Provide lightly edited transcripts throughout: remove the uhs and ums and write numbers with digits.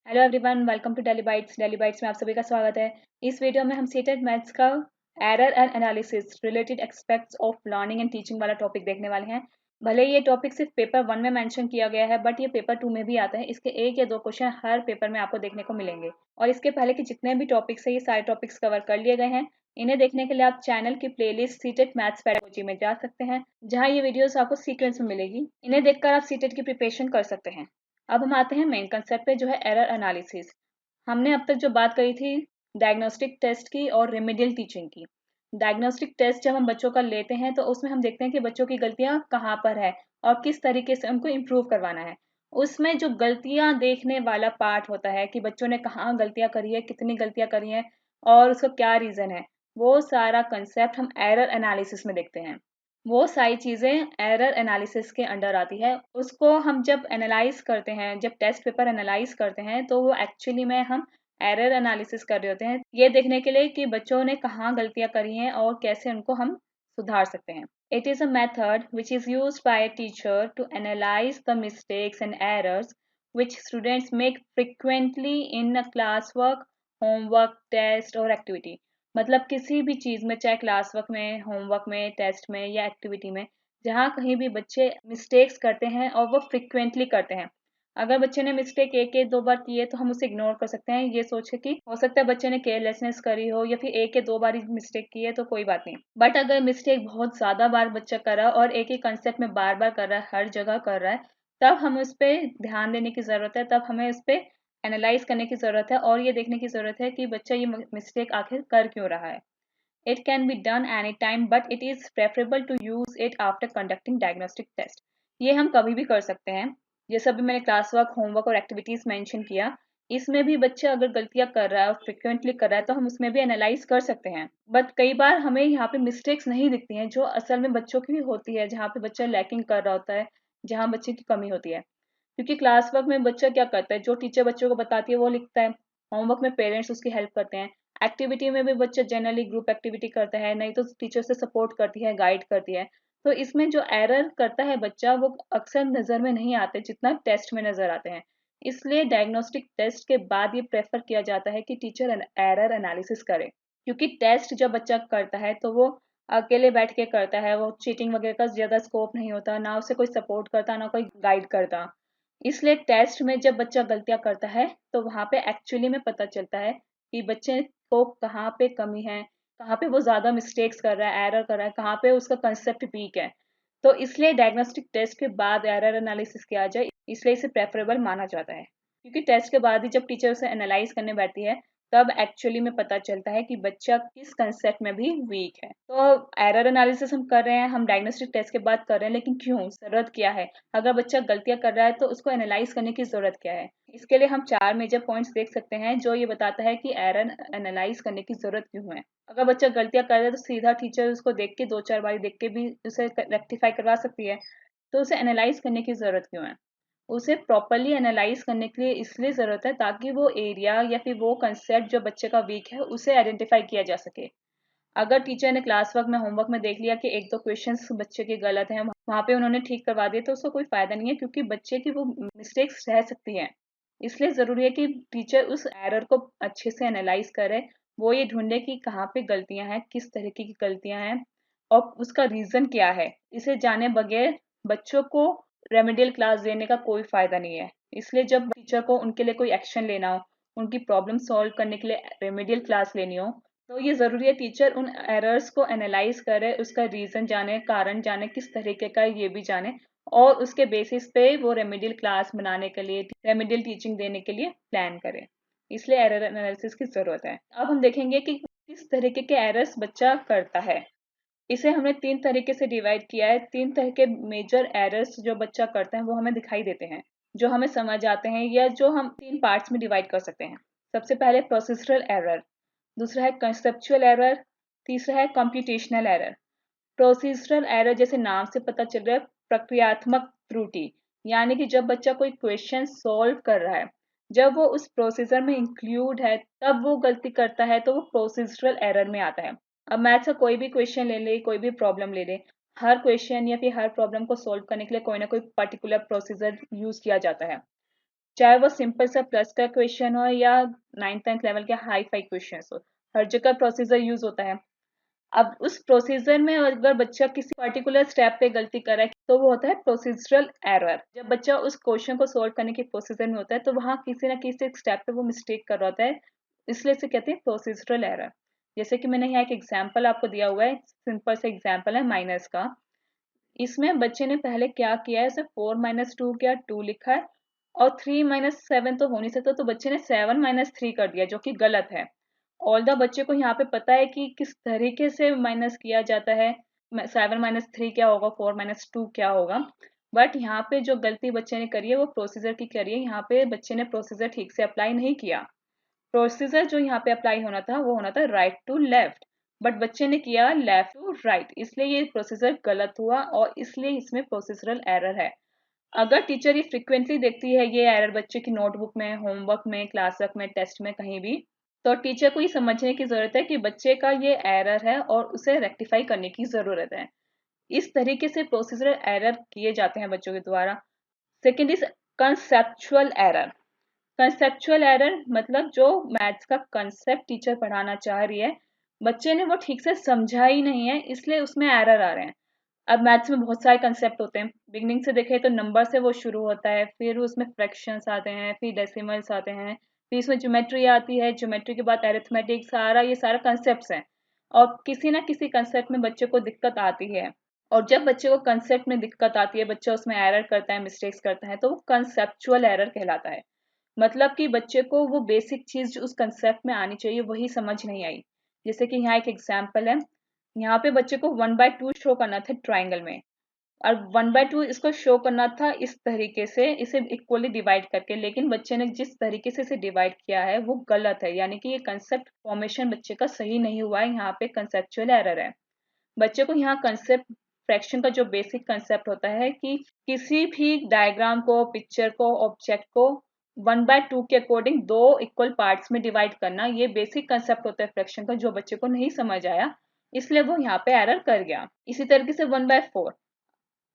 Hello everyone, welcome to Daily Bites. Daily Bites में आप सभी का स्वागत है। इस वीडियो में हम सीटेट मैथ्स का error and analysis related aspects of learning and teaching वाला टॉपिक देखने वाले हैं। भले ही ये टॉपिक सिर्फ पेपर 1 में मेंशन किया गया है, बट ये पेपर 2 में भी आता है। इसके एक या दो क्वेश्चन हर पेपर में आपको देखने को मिलेंगे। और इसके पहले के जितने भी टॉपिक्स है, ये सारे टॉपिक्स कवर कर लिए गए हैं। इन्हें देखने के लिए आप चैनल की प्लेलिस्ट सीटेट मैथ्स पेडागोजी में जा सकते हैं, जहाँ ये वीडियोस आपको सीक्वेंस में मिलेगी। इन्हें देखकर आप सीटेट की प्रिपरेशन कर सकते हैं। अब हम आते हैं मेन कंसेप्ट पे, जो है एरर एनालिसिस। हमने अब तक जो बात करी थी डायग्नोस्टिक टेस्ट की और रेमेडियल टीचिंग की। डायग्नोस्टिक टेस्ट जब हम बच्चों का लेते हैं तो उसमें हम देखते हैं कि बच्चों की गलतियां कहाँ पर है और किस तरीके से उनको इम्प्रूव करवाना है। उसमें जो गलतियां देखने वाला पार्ट होता है कि बच्चों ने कहाँ गलतियां करी है, कितनी गलतियां करी हैं और उसका क्या रीज़न है, वो सारा कंसेप्ट हम एरर एनालिसिस में देखते हैं। वो सारी चीज़ें एरर एनालिसिस के अंडर आती है। उसको हम जब एनालाइज करते हैं, जब टेस्ट पेपर एनालाइज करते हैं, तो वो एक्चुअली में हम एरर एनालिसिस कर रहे होते हैं, ये देखने के लिए कि बच्चों ने कहाँ गलतियाँ करी हैं और कैसे उनको हम सुधार सकते हैं। It is a method which is used by a teacher to analyse the mistakes and errors which students make frequently in a classwork, homework, test और activity। मतलब किसी भी चीज़ में, चाहे क्लास वर्क में, होमवर्क में, टेस्ट में या एक्टिविटी में, जहाँ कहीं भी बच्चे मिस्टेक्स करते हैं और वो फ्रिक्वेंटली करते हैं। अगर बच्चे ने मिस्टेक एक या दो बार की है तो हम उसे इग्नोर कर सकते हैं, ये सोच के कि हो सकता है बच्चे ने केयरलेसनेस करी हो या फिर एक या दो बार ही मिस्टेक की है तो कोई बात नहीं। बट अगर मिस्टेक बहुत ज़्यादा बार बच्चा कर रहा है और एक ही कंसेप्ट में बार बार कर रहा है, हर जगह कर रहा है, तब हमें उस पर ध्यान देने की ज़रूरत है। तब हमें उस पर एनालाइज करने की ज़रूरत है और ये देखने की ज़रूरत है कि बच्चा ये मिस्टेक आखिर कर क्यों रहा है। It can be done anytime, but it is preferable to use it after conducting diagnostic test। ये हम कभी भी कर सकते हैं। जैसा भी मैंने क्लास वर्क, होमवर्क और एक्टिविटीज मेंशन किया, इसमें भी बच्चा अगर गलतियां कर रहा है और फ्रिक्वेंटली कर रहा है तो हम उसमें भी एनालाइज कर सकते हैं। बट कई बार हमें यहाँ पे मिस्टेक्स नहीं दिखती हैं, जो असल में बच्चों की भी होती है, जहाँ पे बच्चा लैकिंग कर रहा होता है, जहाँ बच्चे की कमी होती है। क्योंकि क्लास वर्क में बच्चा क्या करता है, जो टीचर बच्चों को बताती है वो लिखता है। होमवर्क में पेरेंट्स उसकी हेल्प करते हैं। एक्टिविटी में भी बच्चा जनरली ग्रुप एक्टिविटी करता है, नहीं तो टीचर से सपोर्ट करती है, गाइड करती है। तो इसमें जो एरर करता है बच्चा, वो अक्सर नज़र में नहीं आते जितना टेस्ट में नज़र आते हैं। इसलिए डायग्नोस्टिक टेस्ट के बाद ये प्रेफर किया जाता है कि टीचर एरर एनालिसिस करे। क्योंकि टेस्ट जब बच्चा करता है तो वो अकेले बैठ के करता है, वो चीटिंग वगैरह का ज़्यादा स्कोप नहीं होता, ना उसे कोई सपोर्ट करता, ना कोई गाइड करता। इसलिए टेस्ट में जब बच्चा गलतियां करता है तो वहाँ पे एक्चुअली में पता चलता है कि बच्चे को कहाँ पे कमी है, कहाँ पे वो ज़्यादा मिस्टेक्स कर रहा है, एरर कर रहा है, कहाँ पे उसका कंसेप्ट वीक है। तो इसलिए डायग्नोस्टिक टेस्ट के बाद एरर एनालिसिस किया जाए, इसलिए इसे प्रेफरेबल माना जाता है। क्योंकि टेस्ट के बाद ही जब टीचर उसे एनालाइज करने बैठती है, तब एक्चुअली में पता चलता है कि बच्चा किस कंसेप्ट में भी वीक है। तो एरर एनालिसिस हम कर रहे हैं, हम डायग्नोस्टिक टेस्ट के बाद कर रहे हैं, लेकिन क्यों, ज़रूरत क्या है? अगर बच्चा गलतियां कर रहा है तो उसको एनालाइज करने की ज़रूरत क्या है? इसके लिए हम 4 मेजर पॉइंट्स देख सकते हैं, जो ये बताता है कि एरर एनालाइज करने की ज़रूरत क्यों है। अगर बच्चा गलतियां कर रहा है तो सीधा टीचर उसको देख के 2-4 बार देख के भी उसे रेक्टिफाई करवा सकती है। तो उसे एनालाइज करने की ज़रूरत क्यों है? उसे प्रॉपर्ली एनालाइज करने के लिए इसलिए ज़रूरत है ताकि वो एरिया या फिर वो कंसेप्ट जो बच्चे का वीक है, उसे आइडेंटिफाई किया जा सके। अगर टीचर ने क्लास वर्क में, होमवर्क में देख लिया कि एक दो क्वेश्चंस बच्चे के गलत हैं, वहाँ पे उन्होंने ठीक करवा दिए, तो उसको कोई फ़ायदा नहीं है, क्योंकि बच्चे की वो मिस्टेक्स रह सकती हैं। इसलिए ज़रूरी है कि टीचर उस एरर को अच्छे से एनालाइज करे, वो ये ढूंढे कि कहाँ पे गलतियाँ हैं, किस तरीके की गलतियाँ हैं और उसका रीज़न क्या है। इसे जाने बगैर बच्चों को रेमेडियल क्लास देने का कोई फ़ायदा नहीं है। इसलिए जब टीचर को उनके लिए कोई एक्शन लेना हो, उनकी प्रॉब्लम सॉल्व करने के लिए रेमेडियल क्लास लेनी हो, तो ये ज़रूरी है टीचर उन एरर्स को एनालाइज करे, उसका रीज़न जाने, कारण जाने, किस तरीके का ये भी जाने, और उसके बेसिस पे वो रेमेडियल क्लास बनाने के लिए, रेमेडियल टीचिंग देने के लिए प्लान करे। इसलिए एरर एनालिसिस की ज़रूरत है। अब हम देखेंगे कि किस तरीके के एरर्स बच्चा करता है। इसे हमने 3 तरीके से डिवाइड किया है। 3 तरह के मेजर एरर्स जो बच्चा करता है वो हमें दिखाई देते हैं, जो हमें समझ आते हैं, या जो हम 3 पार्ट्स में डिवाइड कर सकते हैं। सबसे पहले प्रोसीजरल एरर, दूसरा है कंसेप्चुअल एरर, तीसरा है कंप्यूटेशनल एरर। प्रोसीजरल एरर जैसे नाम से पता चल रहा है, प्रक्रियात्मक त्रुटि, यानी कि जब बच्चा कोई क्वेश्चन सॉल्व कर रहा है, जब वो उस प्रोसीजर में इंक्लूड है तब वो गलती करता है, तो वो प्रोसीजरल एरर में आता है। अब मैथ्स का कोई भी क्वेश्चन ले ले, कोई भी प्रॉब्लम ले ले, हर क्वेश्चन या फिर हर प्रॉब्लम को सॉल्व करने के लिए कोई ना कोई पर्टिकुलर प्रोसीजर यूज किया जाता है। चाहे वो सिंपल सा प्लस का क्वेश्चन हो या 9th-10th लेवल के हाई फाई क्वेश्चन हो, हर जगह प्रोसीजर यूज होता है। अब उस प्रोसीजर में अगर बच्चा किसी पर्टिकुलर स्टेप पे गलती कर रहा है तो वो होता है प्रोसीजरल एरर। जब बच्चा उस क्वेश्चन को सोल्व करने के प्रोसीजर में होता है तो वहां किसी ना किसी स्टेप पे वो मिस्टेक कर रहा होता है, इसलिए इसे कहते हैं प्रोसीजरल एरर। जैसे कि मैंने यहाँ एक एग्जाम्पल आपको दिया हुआ है, सिंपल सा एग्जाम्पल है माइनस का। इसमें बच्चे ने पहले क्या किया है, उसे 4 - 2 किया, 2 लिखा है, और 3 - 7 तो हो नहीं सकता, तो बच्चे ने 7 - 3 कर दिया, जो कि गलत है। ऑल द बच्चे को यहाँ पे पता है कि किस तरीके से माइनस किया जाता है, 7 - 3 क्या होगा, 4 - 2 क्या होगा। बट यहाँ पे जो गलती बच्चे ने करी है वो प्रोसीजर की करी है। यहाँ पे बच्चे ने प्रोसीजर ठीक से अप्लाई नहीं किया। प्रोसीजर जो यहाँ पे अप्लाई होना था वो होना था राइट टू लेफ्ट, बट बच्चे ने किया लेफ्ट टू राइट, इसलिए ये प्रोसीजर गलत हुआ और इसलिए इसमें प्रोसीजरल एरर है। अगर टीचर ये फ्रिक्वेंटली देखती है ये एरर बच्चे की नोटबुक में, होमवर्क में, क्लास वर्क में, टेस्ट में, कहीं भी, तो टीचर को ये समझने की जरूरत है कि बच्चे का ये एरर है और उसे रेक्टिफाई करने की जरूरत है। इस तरीके से प्रोसीजरल एरर किए जाते हैं बच्चों के द्वारा। Second is conceptual error. Conceptual error मतलब जो मैथ्स का कंसेप्ट टीचर पढ़ाना चाह रही है, बच्चे ने वो ठीक से समझा ही नहीं है, इसलिए उसमें एरर आ रहे हैं। अब मैथ्स में बहुत सारे कंसेप्ट होते हैं, बिगनिंग से देखें तो नंबर से वो शुरू होता है, फिर उसमें फ्रैक्शंस आते हैं, फिर डेसिमल्स आते हैं, फिर इसमें ज्योमेट्री आती है, ज्योमेट्री के बाद अरिथमेटिक, सारा ये सारा कंसेप्ट हैं। और किसी ना किसी कंसेप्ट में बच्चे को दिक्कत आती है, और जब बच्चे को कंसेप्ट में दिक्कत आती है, बच्चा उसमें एरर करता है, मिस्टेक्स करता है, तो वो कंसेप्चुअल एरर कहलाता है। मतलब कि बच्चे को वो बेसिक चीज जो उस कंसेप्ट में आनी चाहिए वही समझ नहीं आई। जैसे कि यहाँ एक एग्जाम्पल है, यहाँ पे बच्चे को 1/2 शो करना था ट्राइंगल में, और 1/2 इसको शो करना था इस तरीके से, इसे इक्वली डिवाइड करके, लेकिन बच्चे ने जिस तरीके से इसे डिवाइड किया है वो गलत है, यानी कि ये कंसेप्ट फॉर्मेशन बच्चे का सही नहीं हुआ है, यहाँ पे कंसेप्चुअल एरर है। बच्चे को यहाँ कंसेप्ट, फ्रैक्शन का जो बेसिक कंसेप्ट होता है कि किसी भी डायग्राम को, पिक्चर को, ऑब्जेक्ट को 1/2 के अकॉर्डिंग दो इक्वल पार्ट्स में डिवाइड करना, ये बेसिक कंसेप्ट होता है फ्रैक्शन का, जो बच्चे को नहीं समझ आया, इसलिए वो यहाँ पे एरर कर गया। इसी तरीके से 1/4,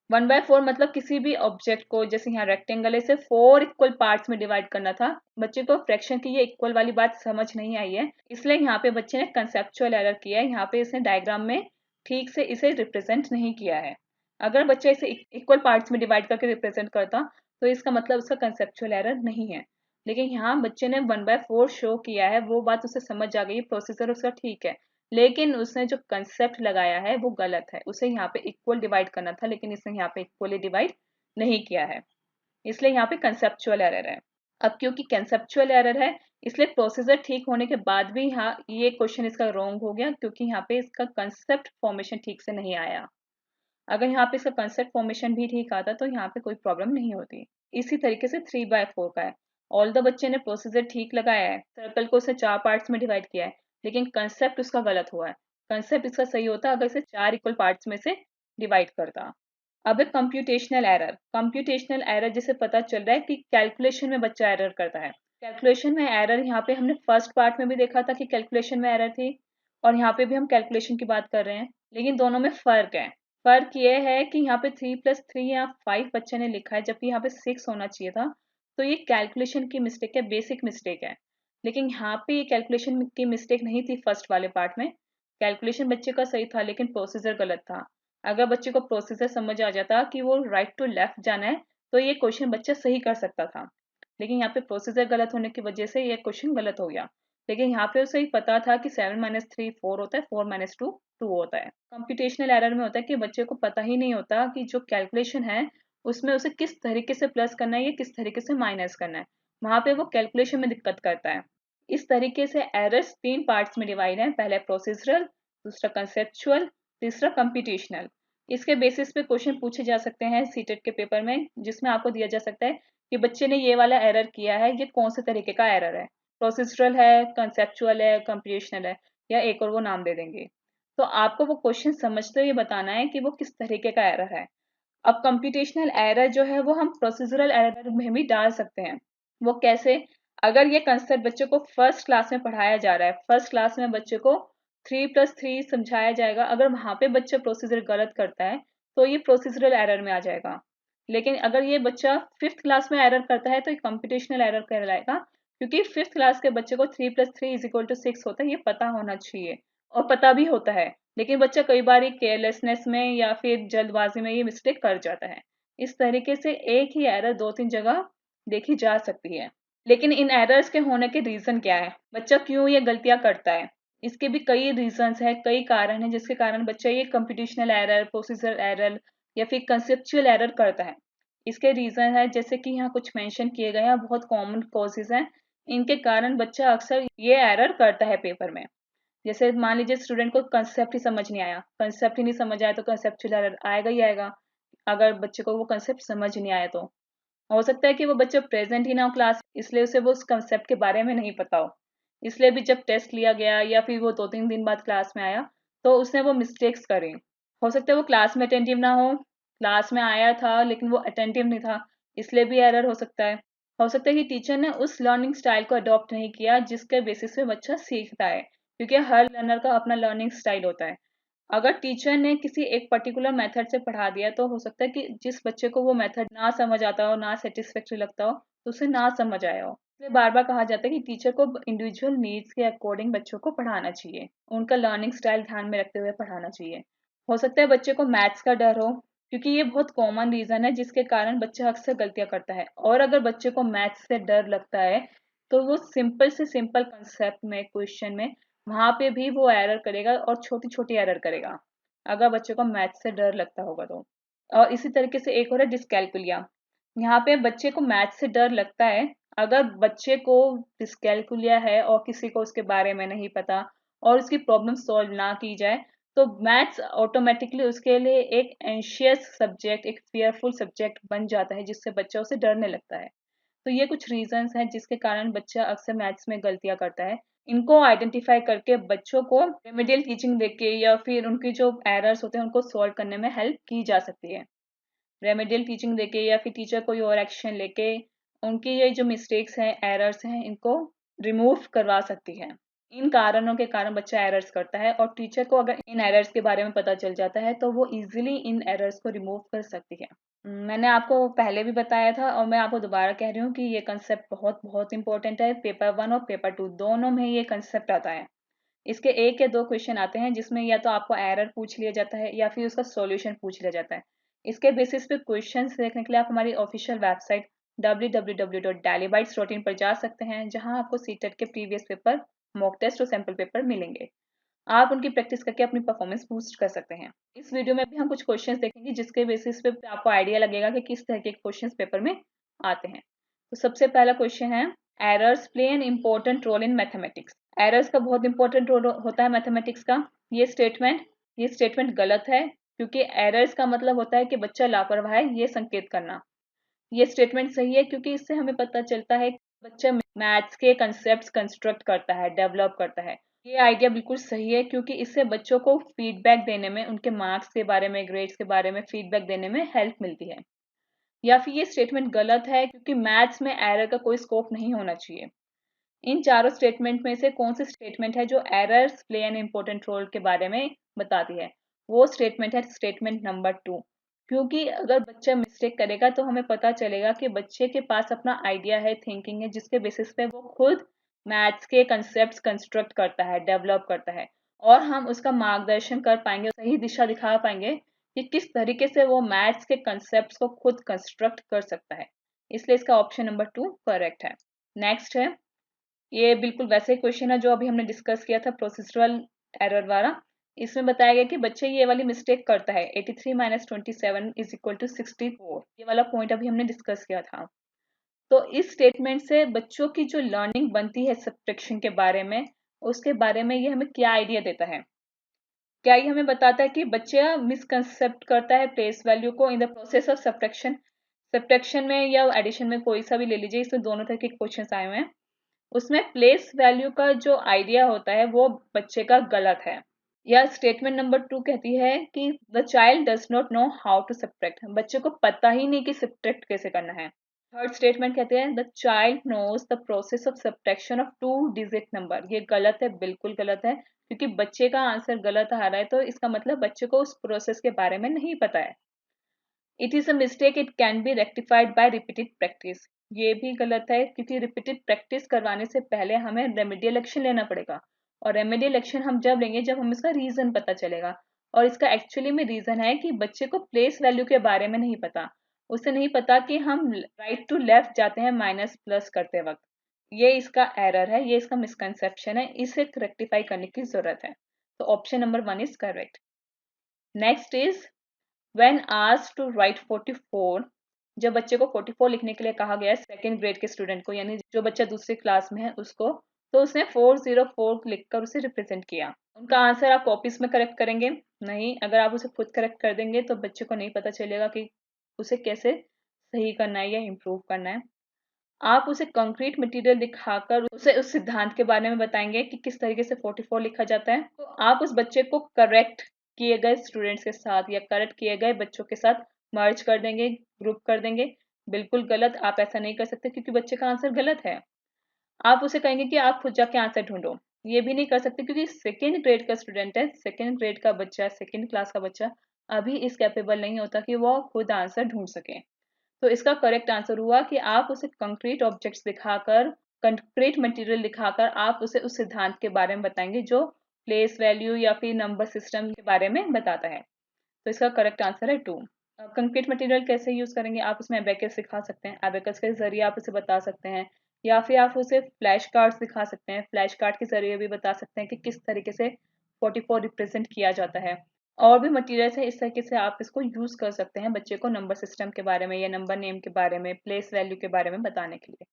1/4 मतलब किसी भी ऑब्जेक्ट को, जैसे यहाँ रेक्टेंगल है, इसे 4 इक्वल पार्ट्स में डिवाइड करना था, बच्चे को फ्रैक्शन की ये इक्वल वाली बात समझ नहीं आई है, इसलिए यहाँ पे बच्चे ने कंसेप्चुअल एरर किया है। यहाँ पे इसने डायग्राम में ठीक से इसे रिप्रेजेंट नहीं किया है। अगर बच्चा इसे इक्वल पार्ट्स में डिवाइड करके रिप्रेजेंट करता तो इसका मतलब उसका कंसेप्चुअल एरर नहीं है, लेकिन यहाँ बच्चे ने 1/4 शो किया है, वो बात उसे समझ आ गई, प्रोसीजर उसका ठीक है, लेकिन उसने जो कंसेप्ट लगाया है वो गलत है। उसे यहाँ पे इक्वल डिवाइड करना था, लेकिन इसने यहाँ पे इक्वली डिवाइड नहीं किया है, इसलिए यहाँ पे कंसेप्चुअल एरर है। अब क्योंकि कंसेप्चुअल एरर है, इसलिए प्रोसीजर ठीक होने के बाद भी यहाँ ये क्वेश्चन इसका रॉन्ग हो गया, क्योंकि यहाँ पे इसका कंसेप्ट फॉर्मेशन ठीक से नहीं आया। अगर यहाँ पे इसका कंसेप्ट फॉर्मेशन भी ठीक आता तो यहाँ पे कोई प्रॉब्लम नहीं होती। इसी तरीके से 3/4 का है, ऑल द बच्चे ने प्रोसीजर ठीक लगाया है, सर्कल को उसने 4 पार्ट्स में डिवाइड किया है, लेकिन कंसेप्ट उसका गलत हुआ है। कंसेप्ट इसका सही होता अगर इसे 4 इक्वल पार्ट्स में से डिवाइड करता। अब है कंप्यूटेशनल एरर। कंप्यूटेशनल एरर जिसे पता चल रहा है कि कैलकुलेशन में बच्चा एरर करता है। कैलकुलेशन में एरर यहाँ पे हमने फर्स्ट पार्ट में भी देखा था कि कैलकुलेशन में एरर थी, और यहाँ पे भी हम कैलकुलेशन की बात कर रहे हैं, लेकिन दोनों में फर्क है। फर्क ये है कि यहाँ पे 3+3 या 5 बच्चे ने लिखा है, जबकि यहाँ पे 6 होना चाहिए था, तो ये कैलकुलेशन की मिस्टेक है, बेसिक मिस्टेक है। लेकिन यहाँ पे ये कैलकुलेशन की मिस्टेक नहीं थी फर्स्ट वाले पार्ट में, कैलकुलेशन बच्चे का सही था लेकिन प्रोसीजर गलत था। अगर बच्चे को प्रोसीजर समझ आ जाता कि वो राइट टू लेफ्ट जाना है तो ये क्वेश्चन बच्चा सही कर सकता था, लेकिन यहाँ पे प्रोसीजर गलत होने की वजह से ये क्वेश्चन गलत हो गया। लेकिन यहाँ पे उसे ही पता था कि 7 - 3 4 होता है, 4 - 2 2 होता है। कंप्यूटेशनल एरर में होता है कि बच्चे को पता ही नहीं होता कि जो कैलकुलेशन है उसमें उसे किस तरीके से प्लस करना है या किस तरीके से माइनस करना है, वहां पे वो कैलकुलेशन में दिक्कत करता है। इस तरीके से एरर्स 3 पार्ट्स में डिवाइड है, पहले प्रोसीजरल, दूसरा कंसेप्चुअल, तीसरा कंप्यूटेशनल। इसके बेसिस पे क्वेश्चन पूछे जा सकते हैं सीटेट के पेपर में, जिसमें आपको दिया जा सकता है कि बच्चे ने ये वाला एरर किया है, ये कौन से तरीके का एरर है, प्रोसीजरल है, कंसेप्चुअल है, कंप्यूटेशनल है, या एक और वो नाम दे देंगे। तो आपको वो क्वेश्चन समझते हुए बताना है कि वो किस तरीके का एरर है। अब कंप्यूटेशनल एरर जो है वो हम प्रोसीजरल एरर में भी डाल सकते हैं। वो कैसे? अगर ये कंसेप्ट बच्चे को फर्स्ट क्लास में पढ़ाया जा रहा है, फर्स्ट क्लास में बच्चे को 3+3 समझाया जाएगा, अगर वहां पे बच्चा प्रोसीजर गलत करता है तो ये प्रोसीजरल एरर में आ जाएगा। लेकिन अगर ये बच्चा 5th क्लास में एरर करता है तो ये कंप्यूटेशनल एरर कहलाएगा, क्योंकि 5th क्लास के बच्चे को 3+3=6 होता है, ये पता होना चाहिए और पता भी होता है। लेकिन बच्चा कई बार केयरलेसनेस में या फिर जल्दबाजी में ये मिस्टेक कर जाता है। इस तरीके से एक ही एरर 2-3 जगह देखी जा सकती है। लेकिन इन एरर्स के होने के रीजन क्या है, बच्चा क्यों ये गलतियां करता है? इसके भी कई रीजंस हैं, कई कारण हैं जिसके कारण बच्चा ये कंप्यूटेशनल एरर, प्रोसीजर एरर या फिर कंसेप्चुअल एरर करता है। इसके रीजन है जैसे कि यहाँ कुछ मेंशन किए गए हैं, बहुत कॉमन कॉजेज हैं। इनके कारण बच्चा अक्सर ये एरर करता है पेपर में। जैसे मान लीजिए स्टूडेंट को कंसेप्ट ही समझ नहीं आया, कंसेप्ट ही नहीं समझ आया तो कंसेप्चुअल एरर आएगा ही आएगा। अगर बच्चे को वो कंसेप्ट समझ नहीं आया तो हो सकता है कि वो बच्चा प्रेजेंट ही ना हो क्लास, इसलिए उसे वो उस कंसेप्ट के बारे में नहीं पता हो। इसलिए भी जब टेस्ट लिया गया या फिर वो 2-3 दिन बाद क्लास में आया तो उसने वो मिस्टेक्स करी। हो सकता है वो क्लास में अटेंटिव ना हो, क्लास में आया था लेकिन वो अटेंटिव नहीं था, इसलिए भी एरर हो सकता है। हो सकता है कि टीचर ने उस लर्निंग स्टाइल को अडॉप्ट नहीं किया जिसके बेसिस पे बच्चा सीखता है, क्योंकि हर लर्नर का अपना लर्निंग स्टाइल होता है। अगर टीचर ने किसी एक पर्टिकुलर मेथड से पढ़ा दिया तो हो सकता है कि जिस बच्चे को वो मेथड ना समझ आता हो, ना सेटिस्फेक्टरी लगता हो, तो उसे ना समझ आया हो। इसलिए बार बार कहा जाता है कि टीचर को इंडिविजुअल नीड्स के अकॉर्डिंग बच्चों को पढ़ाना चाहिए, उनका लर्निंग स्टाइल ध्यान में रखते हुए पढ़ाना चाहिए। हो सकता है बच्चे को मैथ्स का डर हो, क्योंकि ये बहुत कॉमन रीजन है जिसके कारण बच्चा अक्सर गलतियां करता है। और अगर बच्चे को मैथ्स से डर लगता है तो वो सिंपल से सिंपल कंसेप्ट में, क्वेश्चन में, वहां पे भी वो एरर करेगा और छोटी छोटी एरर करेगा, अगर बच्चे को मैथ से डर लगता होगा तो। और इसी तरीके से एक और है डिस्कैलकुलिया। यहाँ पे बच्चे को मैथ से डर लगता है। अगर बच्चे को डिस्कैलकुलिया है और किसी को उसके बारे में नहीं पता और उसकी प्रॉब्लम सॉल्व ना की जाए तो मैथ्स ऑटोमेटिकली उसके लिए एक एंशियस सब्जेक्ट, एक फियरफुल सब्जेक्ट बन जाता है, जिससे बच्चा उसे डरने लगता है। तो ये कुछ रीजंस हैं जिसके कारण बच्चा अक्सर मैथ्स में गलतियां करता है। इनको आइडेंटिफाई करके बच्चों को रेमेडियल टीचिंग देके या फिर उनकी जो एरर्स होते हैं उनको सॉल्व करने में हेल्प की जा सकती है। रेमेडियल टीचिंग देके या फिर टीचर कोई और एक्शन लेके उनकी ये जो मिस्टेक्स हैं, एरर्स हैं, इनको रिमूव करवा सकती है। इन कारणों के कारण बच्चा एरर्स करता है और टीचर को अगर इन एरर्स के बारे में पता चल जाता है तो वो इजीली इन एरर्स को रिमूव कर सकती है। मैंने आपको पहले भी बताया था और मैं आपको दोबारा कह रही हूँ कि ये कंसेप्ट बहुत बहुत इंपॉर्टेंट है। पेपर 1 और पेपर 2 दोनों में ये कंसेप्ट आता है। इसके एक या दो क्वेश्चन आते हैं जिसमें या तो आपको एरर पूछ लिया जाता है या फिर उसका सॉल्यूशन पूछ लिया जाता है। इसके बेसिस पे क्वेश्चंस देखने के लिए आप हमारी ऑफिशियल वेबसाइट www.dalibytes.in पर जा सकते हैं, जहां आपको सीटेट के प्रीवियस पेपर, मॉक टेस्ट और सैंपल पेपर मिलेंगे। आप उनकी प्रैक्टिस करके अपनी परफॉर्मेंस बूस्ट कर सकते हैं। इस वीडियो में भी हम कुछ क्वेश्चंस देखेंगे जिसके बेसिस पे आपको आइडिया लगेगा कि किस तरह के क्वेश्चंस पेपर में आते हैं। तो सबसे पहला क्वेश्चन है, errors play an important role in mathematics. Errors का बहुत इंपॉर्टेंट रोल होता है मैथमेटिक्स का। ये स्टेटमेंट गलत है, क्योंकि एरर्स का मतलब होता है कि बच्चा लापरवाह है, ये संकेत करना। ये स्टेटमेंट सही है क्योंकि इससे हमें पता चलता है कि बच्चा मैथ्स के कंसेप्ट कंस्ट्रक्ट करता है, डेवलप करता है। ये आइडिया बिल्कुल सही है क्योंकि इससे बच्चों को फीडबैक देने में, उनके मार्क्स के बारे में, ग्रेड्स के बारे में फीडबैक देने में हेल्प मिलती है। या फिर ये स्टेटमेंट गलत है क्योंकि मैथ्स में एरर का कोई स्कोप नहीं होना चाहिए। इन चारों स्टेटमेंट में से कौन सी स्टेटमेंट है जो errors play an important role के बारे में बताती है? वो स्टेटमेंट है स्टेटमेंट नंबर 2। क्योंकि अगर बच्चा मिस्टेक करेगा तो हमें पता चलेगा कि बच्चे के पास अपना आइडिया है, थिंकिंग है, जिसके बेसिस पे वो खुद मैथ्स के कंसेप्ट कंस्ट्रक्ट करता है, डेवलप करता है। और हम उसका मार्गदर्शन कर पाएंगे, सही दिशा दिखा पाएंगे कि किस तरीके से वो मैथ्स के कंसेप्ट को खुद कंस्ट्रक्ट कर सकता है। इसलिए इसका ऑप्शन नंबर 2 करेक्ट है। नेक्स्ट है, ये बिल्कुल वैसे ही क्वेश्चन है जो अभी हमने डिस्कस किया था प्रोसीजरल एरर वाला। इसमें बताया गया कि बच्चे ये वाली मिस्टेक करता है, 83 - 27 = 64। ये वाला पॉइंट अभी हमने डिस्कस किया था। तो इस स्टेटमेंट से बच्चों की जो लर्निंग बनती है सब्ट्रैक्शन के बारे में, उसके बारे में ये हमें क्या आइडिया देता है? क्या ये हमें बताता है कि बच्चा मिसकंसेप्ट करता है प्लेस वैल्यू को in the process of subtraction? Subtraction में या एडिशन में कोई सा भी ले लीजिए, इसमें दोनों तरह के क्वेश्चन आए हुए हैं। उसमें प्लेस वैल्यू का जो आइडिया होता है वो बच्चे का गलत है। या स्टेटमेंट नंबर 2 कहती है कि the child does not know how to subtract. बच्चे को पता ही नहीं कि सब्ट्रैक्ट कैसे करना है। थर्ड स्टेटमेंट कहते हैं the child knows the process of subtraction of 2 digit number. ये गलत है, बिल्कुल गलत है, क्योंकि बच्चे का आंसर गलत आ रहा है तो इसका मतलब बच्चे को उस प्रोसेस के बारे में नहीं पता है। It is a mistake, it can be rectified by repeated practice. ये भी गलत है क्योंकि रिपीटेड प्रैक्टिस करवाने से पहले हमें रेमेडियल एक्शन लेना पड़ेगा, और रेमेडियल एक्शन हम जब लेंगे जब हमें इसका रीजन पता चलेगा। और इसका एक्चुअली में रीजन है कि बच्चे को प्लेस वैल्यू के बारे में नहीं पता, उसे नहीं पता कि हम राइट टू लेफ्ट जाते हैं माइनस प्लस करते वक्त। ये इसका एरर है, ये इसका मिसकंसेप्शन है, इसे रेक्टिफाई करने की जरूरत है। तो option number 1 is correct. Next is when asked to write 44, जब बच्चे को 44 लिखने के लिए कहा गया सेकेंड ग्रेड के स्टूडेंट को, यानी जो बच्चा दूसरी क्लास में है उसको, तो उसने 404 लिखकर उसे रिप्रेजेंट किया। उनका आंसर आप कॉपीज में करेक्ट करेंगे? नहीं, अगर आप उसे खुद करेक्ट कर देंगे तो बच्चे को नहीं पता चलेगा कि उसे कैसे सही करना है या इम्प्रूव करना है। आप उसे कंक्रीट मटेरियल दिखाकर उसे उस सिद्धांत के बारे में बताएंगे कि किस तरीके से 44 लिखा जाता है। तो आप उस बच्चे को करेक्ट किए गए स्टूडेंट्स के साथ या करेक्ट किए गए बच्चों के साथ मर्ज कर देंगे, ग्रुप कर देंगे। बिल्कुल गलत, आप ऐसा नहीं कर सकते क्योंकि बच्चे का आंसर गलत है। आप उसे कहेंगे कि आप खुद जाके आंसर ढूंढो, ये भी नहीं कर सकते क्योंकि सेकेंड ग्रेड का स्टूडेंट है, सेकेंड ग्रेड का बच्चा, सेकेंड क्लास का बच्चा अभी इस कैपेबल नहीं होता कि वो खुद आंसर ढूंढ सके। तो इसका करेक्ट आंसर हुआ कि आप उसे कंक्रीट ऑब्जेक्ट्स दिखाकर, कंक्रीट मटेरियल दिखाकर आप उसे उस सिद्धांत के बारे में बताएंगे जो प्लेस वैल्यू या फिर नंबर सिस्टम के बारे में बताता है। तो इसका करेक्ट आंसर है 2। कंक्रीट मटेरियल कैसे यूज करेंगे? आप उसमें एबेकस दिखा सकते हैं, एबेकस के जरिए आप उसे बता सकते हैं, या फिर आप उसे फ्लैश कार्ड्स दिखा सकते हैं, फ्लैश कार्ड के जरिए भी बता सकते हैं कि किस तरीके से 44 रिप्रेजेंट किया जाता है। और भी मटेरियल्स है, इस तरीके से आप इसको यूज कर सकते हैं बच्चे को नंबर सिस्टम के बारे में या नंबर नेम के बारे में, प्लेस वैल्यू के बारे में बताने के लिए।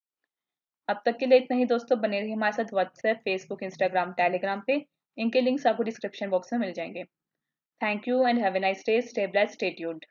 अब तक के लिए इतना ही दोस्तों, बने रहिए हमारे साथ व्हाट्सएप, फेसबुक, इंस्टाग्राम, टेलीग्राम पे। इनके लिंक्स आपको डिस्क्रिप्शन बॉक्स में मिल जाएंगे। Thank you and have a nice day. Stay blessed, stay tuned.